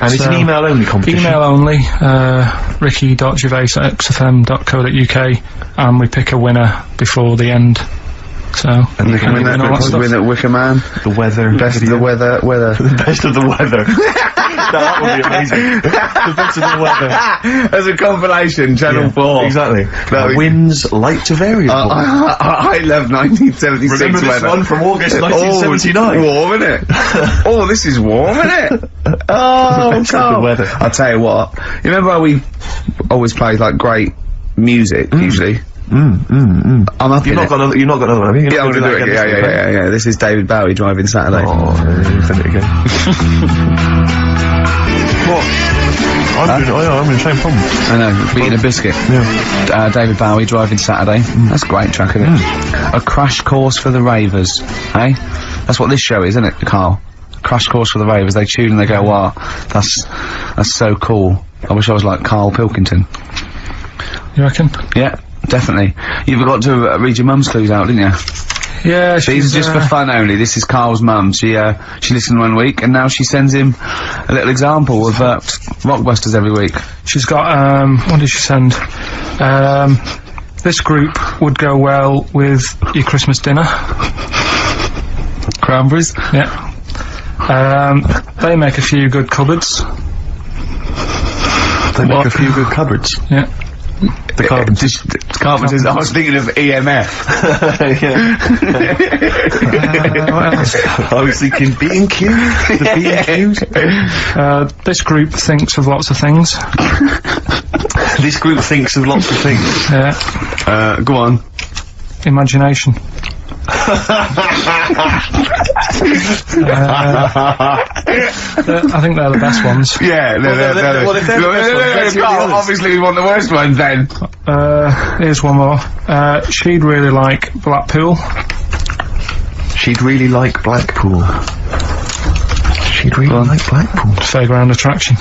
And it's an email-only competition? Email only, ricky.gervais@xfm.co.uk, and we pick a winner before the end. So, and they can win at Wicker Man. The weather. Best of the weather. The best of the weather. That would be amazing. The best of the weather. As a compilation, Channel 4. Exactly. Winds light to variable. I love 1976 Remember this weather. one from August 1979? Warm, isn't it? Oh, this is warm, isn't it? Oh, the best of the weather. I'll tell you what. You remember how we always played, like, great music, usually? I'm up You've not got another one, have you? Yeah, I'm gonna do it again. Yeah. This is David Bowie driving Saturday. Oh, send it again. What? I'm in the same problem. I know, beating a biscuit. Yeah. David Bowie driving Saturday. That's a great track, isn't it? A crash course for the ravers, eh? That's what this show is, isn't it, Carl? Crash course for the ravers. They tune and they go, wow, that's so cool. I wish I was like Karl Pilkington. You reckon? Yeah. Definitely. You forgot to read your mum's clues out, didn't you? Yeah, These are just for fun only. This is Carl's mum. She listened one week, and now she sends him a little example of Rockbusters every week. She's got, what did she send? This group would go well with your Christmas dinner. Cranberries? Yeah. They make a few good cupboards. They make a few good cupboards? Yeah. The Carpenters. I was thinking of EMF. What else? I was thinking B&Q. The B&Qs. This group thinks of lots of things. This group thinks of lots of things. Yeah. Go on. Imagination. I think they're the best ones. Yeah, they're obviously we want the worst ones then. Here's one more. She'd really like Blackpool. She'd really like Blackpool. She'd really like Blackpool. Fairground attraction.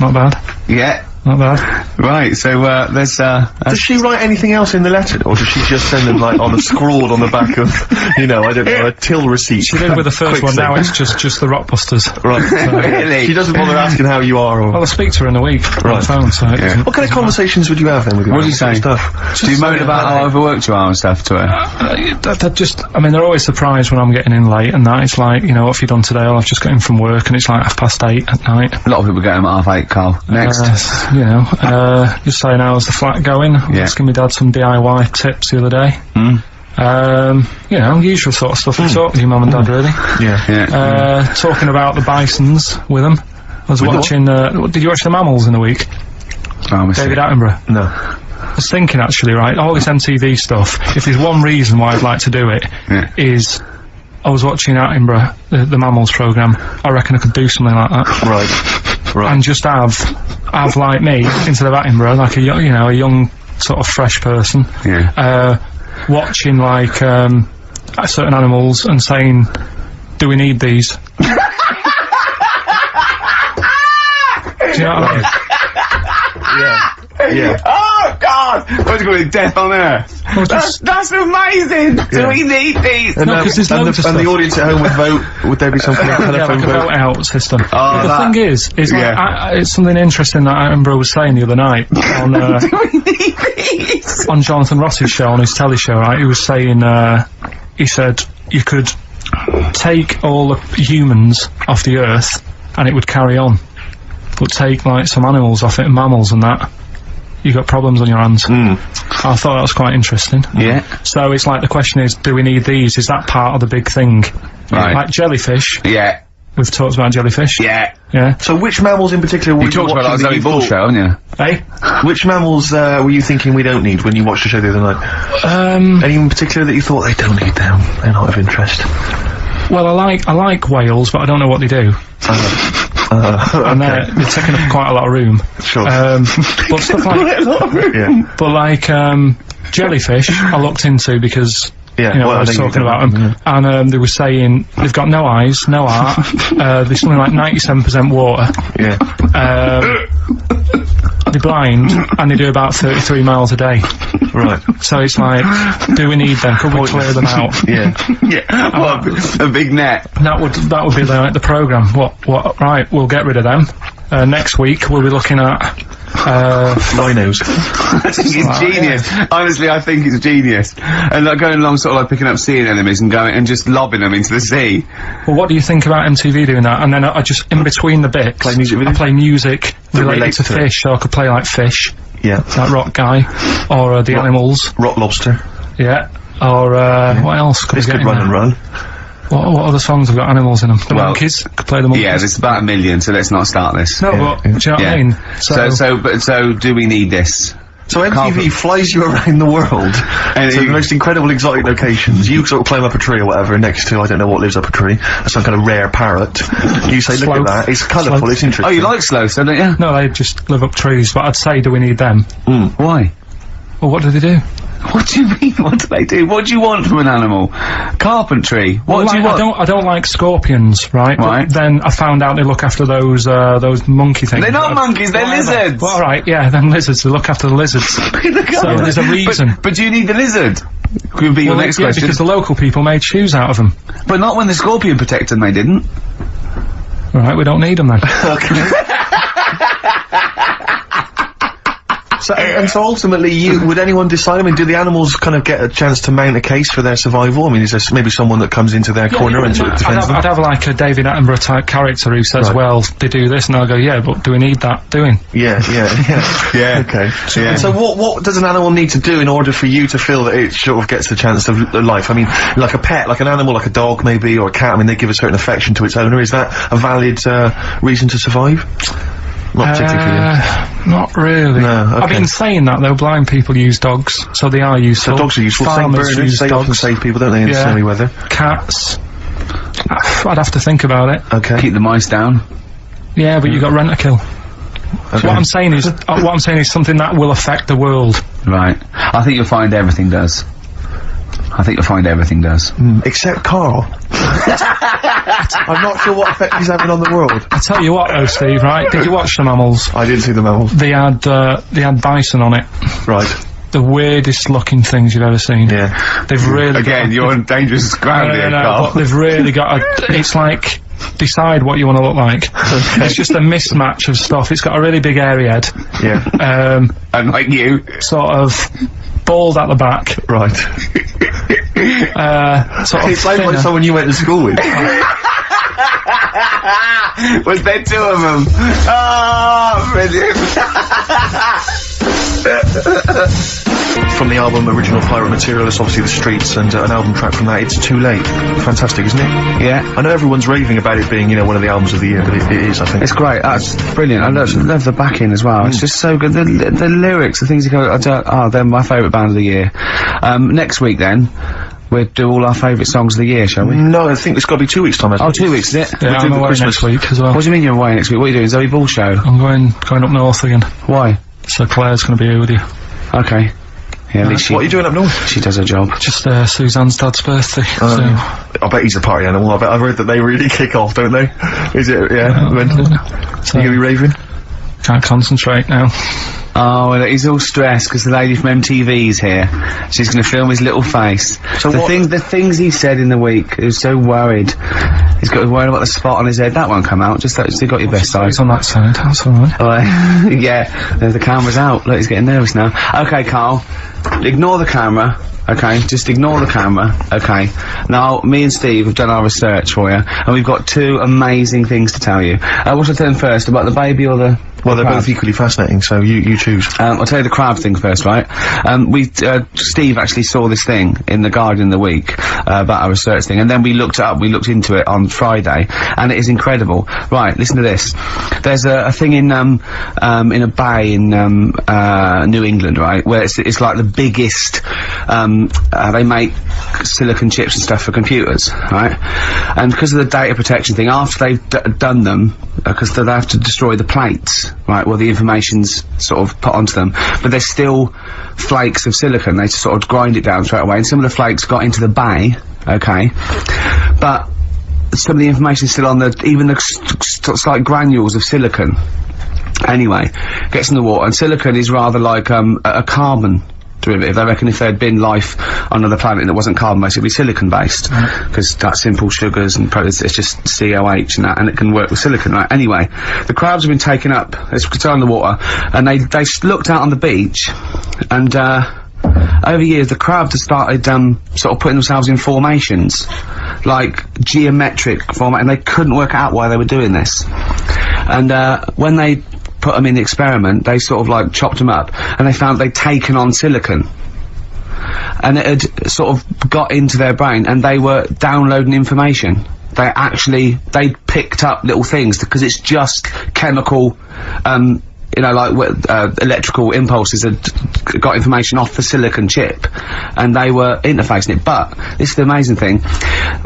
Not bad. Yeah. Not bad. Right, so, there's, does she write anything else in the letter, or does she just send them, like, on a scrawled on the back of, you know, I don't know, a till receipt? She did with the first one, now it's just the Rockbusters. Right. Really? She doesn't bother asking how you are, or... Well, I'll speak to her in a week on the phone, so... What kind of conversations would you have, then, with your What do you say? stuff? Do you moan about how overworked you are and stuff to her? I mean, they're always surprised when I'm getting in late, and that it's like, you know, what have you done today? Oh, I've just got in from work, and it's like 8:30 at night. A lot of people get home at 8:30, Carl. Next. You know, just saying how's the flat going. I was asking my dad some DIY tips the other day. You know, usual sort of stuff you talk with your mum and dad, really. Yeah. Talking about the bisons with them. I was watching, did you watch The Mammals in the week? David Attenborough? No. I was thinking, actually, right, all this MTV stuff, if there's one reason why I'd like to do it, is I was watching Attenborough, the Mammals programme. I reckon I could do something like that. Right. And just have like me, instead of Attenborough, like a young sort of fresh person, watching like certain animals and saying, "Do we need these?" Do you know what I mean? Yeah. Oh God! What's going to be death on Earth? Well, that's amazing! Do we need these? And, No, 'cause there's loads of and the stuff. audience at home would vote. Would there be something like a telephone like a vote? vote out system. Oh, the that- thing is like, it's something interesting that Attenborough was saying the other night on on Jonathan Ross's show, on his telly show, right? He was saying, he said you could take all the humans off the Earth and it would carry on, but take like some animals off it, mammals and that, you got problems on your hands. I thought that was quite interesting. Yeah. So it's like the question is, do we need these? Is that part of the big thing? Right. Like jellyfish. Yeah. We've talked about jellyfish. Yeah. Yeah. So which mammals in particular were You talked about that on the Zoe Ball show, haven't you? Eh? Which mammals were you thinking we don't need when you watched the show the other night? Any in particular that you thought they don't need them? They're not of interest. Well, I like whales, but I don't know what they do. And they're taking up quite a lot of room. Sure. But stuff like but like jellyfish, I looked into because you know, I was talking about them, and they were saying they've got no eyes, no heart. They're something like 97% water. they're blind and they do about 33 miles a day. Right. So it's like, do we need them? Could we clear them out? Yeah. Yeah. What, a big net. That would be the programme. What? Right, we'll get rid of them. Next week we'll be looking at Rhinos. I think it's genius. Honestly, I think it's genius. And like going along, sort of like picking up sea anemones and going and just lobbing them into the sea. Well, what do you think about MTV doing that? And then I just, in between the bits, Play music videos? I play music related relates to to it. fish, so I could play like Fish, Yeah. that rock guy, or the animals, Rock Lobster. yeah, or what else could This we get could in run there? and run. What other songs have got animals in them? The Well, monkeys, could play the monkeys. Yeah, there's about 1 million, so let's not start this. No, but do you know what I mean? So do we need this? So MTV Can't- flies you around the world And to you- the most incredible exotic locations. You sort of climb up a tree or whatever next to, I don't know what lives up a tree, some kind of rare parrot. You say, look Sloth. at that, it's colourful, Sloth. it's interesting. Oh, you like sloths, don't you? No, they just live up trees, but I'd say, do we need them? Why? Well, what do they do? What do you mean? What do they do? What do you want from an animal? Carpentry. What Well, do you like, want? I don't like scorpions, right? Right. But then I found out they look after those monkey things. They're not monkeys, they're Whatever. lizards. Well, alright, yeah, them lizards, they look after the lizards. So there's a reason. But do you need the lizard? Could be your Well, next yeah, question. because the local people made shoes out of them. But not when the scorpion protected them, they didn't. Right, we don't need them then. So, and so ultimately, would anyone decide? I mean, do the animals kind of get a chance to mount a case for their survival? I mean, is there maybe someone that comes into their corner and sort of defends them? I'd have like a David Attenborough type character who says, Right. well, they do this, and I'll go, yeah, but do we need that doing? Yeah. Yeah. Okay. Yeah. And so what does an animal need to do in order for you to feel that it sort of gets the chance of life? I mean, like a pet, like an animal, like a dog maybe, or a cat, I mean, they give a certain affection to its owner. Is that a valid reason to survive? Not particularly for you. Not really. No, I've okay. been saying that though, blind people use dogs, so they are useful. So dogs are useful. St. Farmers Bernards, use they often dogs. save people, don't they, in Yeah. snowy weather? Cats. I'd have to think about it. Okay. Keep the mice down. Yeah, but you got rent a kill. Okay. So what I'm saying is something that will affect the world. Right. I think you'll find everything does. Except Carl. I'm not sure what effect he's having on the world. I tell you what though, Steve, right? Did you watch the mammals? I didn't see the mammals. They had bison on it. Right. The weirdest looking things you've ever seen. Yeah. They've really Again, you're on dangerous ground here, Carl. but they've really got it's like, decide what you want to look like. It's just a mismatch of stuff. It's got a really big hairy head. Yeah. And like you. Sort of bald at the back. Right. Sort of It sounds like thinner. someone you went to school with. Was there two of them? Oh, brilliant. From the album Original Pirate Material, it's obviously The Streets, and an album track from that, It's Too Late. Fantastic, isn't it? Yeah. I know everyone's raving about it being, you know, one of the albums of the year, but it is, I think. It's great. That's brilliant. I love the backing as well. It's just so good. The lyrics, the things you go, they're my favourite band of the year. Next week then, we'll do all our favourite songs of the year, shall we? No, I think it's got to be 2 weeks' time, hasn't Oh, it? 2 weeks, is it? Yeah, We'll I'm do the away Christmas. next week as well. What do you mean you're away next week? What are you doing? Zoe Ball show? I'm going up north again. Why? So Claire's going to be here with you. Okay. Yeah, at least What are you doing up north? she does her job. Just Suzanne's dad's birthday. So I bet he's a party animal. I've heard that they really kick off, don't they? Is it? Yeah. When, so you gonna be raving? can't concentrate now. Oh, well, he's all stressed because the lady from MTV's here. She's going to film his little face. So the what- the things he said in the week, he was so worried. He's got worried about the spot on his head. That won't come out. Just that, you got your best side. It's on that side. That's all right. Oh, yeah, the camera's out. Look, he's getting nervous now. Okay, Carl, ignore the camera. Okay, just ignore the camera. Okay. Now, me and Steve have done our research for you, and we've got two amazing things to tell you. What should I tell them first, about the baby or the... Well, they're crab? both equally fascinating, so you choose. I'll tell you the crab thing first, right? Steve actually saw this thing in the Guardian the week, about our research thing, and then we looked it up, we looked into it on Friday, and it is incredible. Right, listen to this. There's a thing in a bay in, New England, right, where it's like the biggest, they make silicon chips and stuff for computers, right? And because of the data protection thing, after they've done them, because they have to destroy the plates, right, well, the information's sort of put onto them, but there's still flakes of silicon. They sort of grind it down straight away, and some of the flakes got into the bay, okay, but some of the information's still on even the slight granules of silicon. Anyway, gets in the water, and silicon is rather like, a carbon derivative. They reckon if there had been life on another planet that wasn't carbon-based, it'd be silicon-based. Because that's simple sugars and it's just COH and that, and it can work with silicon, right? Anyway, the crabs have been taken up, it's still in the water, and they looked out on the beach, and, over years, the crabs have started, sort of putting themselves in formations, like geometric format, and they couldn't work out why they were doing this. And, when they put them in the experiment, they sort of like chopped them up, and they found they'd taken on silicon. And it had sort of got into their brain, and they were downloading information. They picked up little things, because it's just chemical, you know, like, electrical impulses had got information off the silicon chip, and they were interfacing it. But, this is the amazing thing,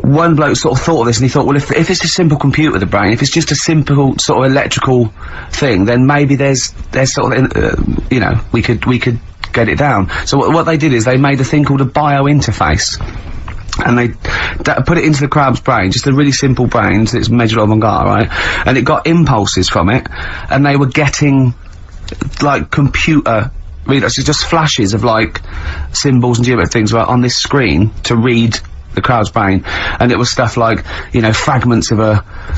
one bloke sort of thought of this, and he thought, well, if it's a simple computer, the brain, if it's just a simple sort of electrical thing, then maybe there's sort of, you know, we could get it down. So what they did is they made a thing called a biointerface. And they put it into the crab's brain, just a really simple brain, so it's measured avant-garde, right? And it got impulses from it, and they were getting, like, computer readers, just flashes of, like, symbols and geometric things on this screen to read the crab's brain. And it was stuff like, you know, fragments of a,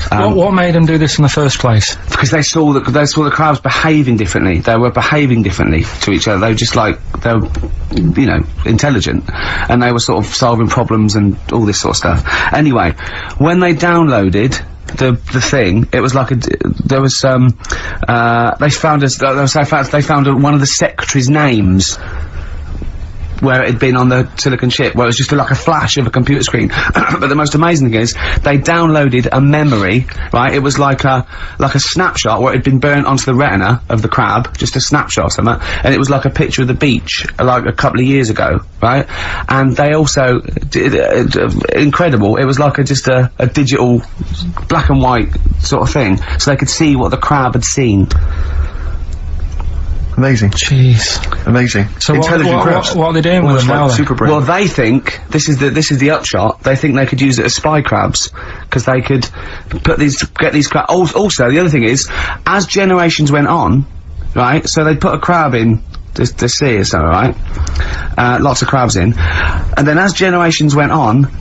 what made them do this in the first place? because they saw the crabs behaving differently. They were behaving differently to each other. They were just like, they were, you know, intelligent. And they were sort of solving problems and all this sort of stuff. Anyway, when they downloaded the thing, it was like there was they found one of the secretary's names where it had been on the silicon chip, where it was just like a flash of a computer screen. But the most amazing thing is, they downloaded a memory, right? It was like a snapshot where it had been burnt onto the retina of the crab, just a snapshot or something, and it was like a picture of the beach, like a couple of years ago, right? And they also did, incredible, it was like just a digital black and white sort of thing, so they could see what the crab had seen. Amazing. Jeez. Amazing. So intelligent crabs. what are they doing with them now then? Super brain. Well, they think, this is the upshot, they think they could use it as spy crabs, because they could get these crabs. Also, the other thing is, as generations went on, right, so they'd put a crab in the sea or something, right, lots of crabs in, and then as generations went on,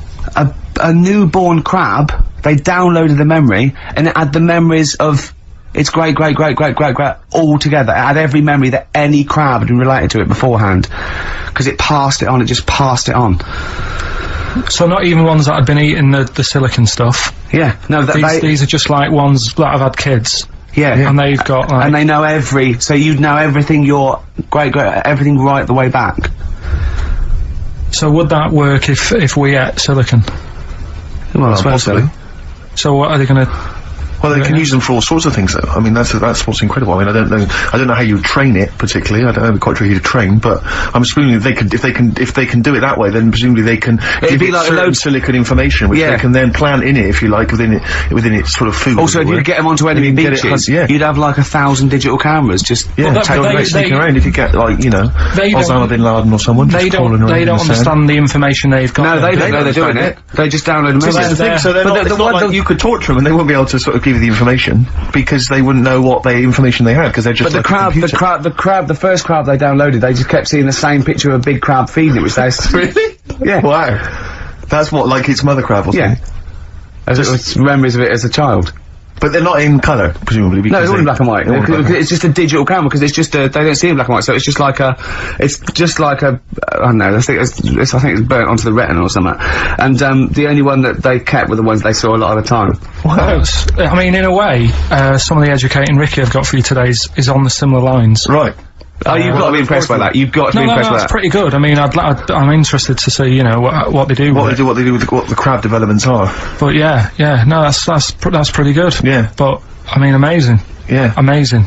a newborn crab, they downloaded the memory, and it had the memories of its great all together. It had every memory that any crab had been related to it beforehand, because it passed it on. It just passed it on. So not even ones that had been eating the silicon stuff. Yeah, no, These are just like ones that have had kids. Yeah, and they've got like, and they know so you'd know everything. Your everything right the way back. So would that work if we ate silicon? Well, I suppose possibly. so. So what are they gonna? Well, they can use them for all sorts of things, though. I mean, that's what's incredible. I mean, I don't know how you train it particularly. I don't know quite sure how you train, but I'm assuming if they can do it that way, then presumably they can give it like certain silicon information, which they can then plant in it, if you like, within its sort of food. Also, if you get them onto enemy beaches, you'd have like 1,000 digital cameras just sneaking around. If you get like, you know, Osama bin Laden or someone, they don't understand the information they've got. No, they don't know they're doing it. They just download them. So they're not like you could torture them and they won't be able to sort of give you the information, because they wouldn't know what information they had, because they're just. But the first crab they downloaded, they just kept seeing the same picture of a big crab feeding it, which they really? Yeah. Wow. That's what, like its mother crab or something? Yeah. It's memories of it as a child. But they're not in colour, presumably, because no, it's all in black and white. It's just a digital camera, because it's just they don't see it in black and white, so it's just like I don't know, I think it's burnt onto the retina or something. And the only one that they kept were the ones they saw a lot of the time. Wow. I mean, in a way, some of the educating Ricky I've got for you today is on the similar lines. Right. Oh, you've got to be impressed by that. You've got to be impressed by that. That's pretty good. I mean, I'm interested to see, you know, what they do. What they do with what the crab developments are. But yeah, no, that's pretty good. Yeah. But I mean, amazing. Yeah. Amazing.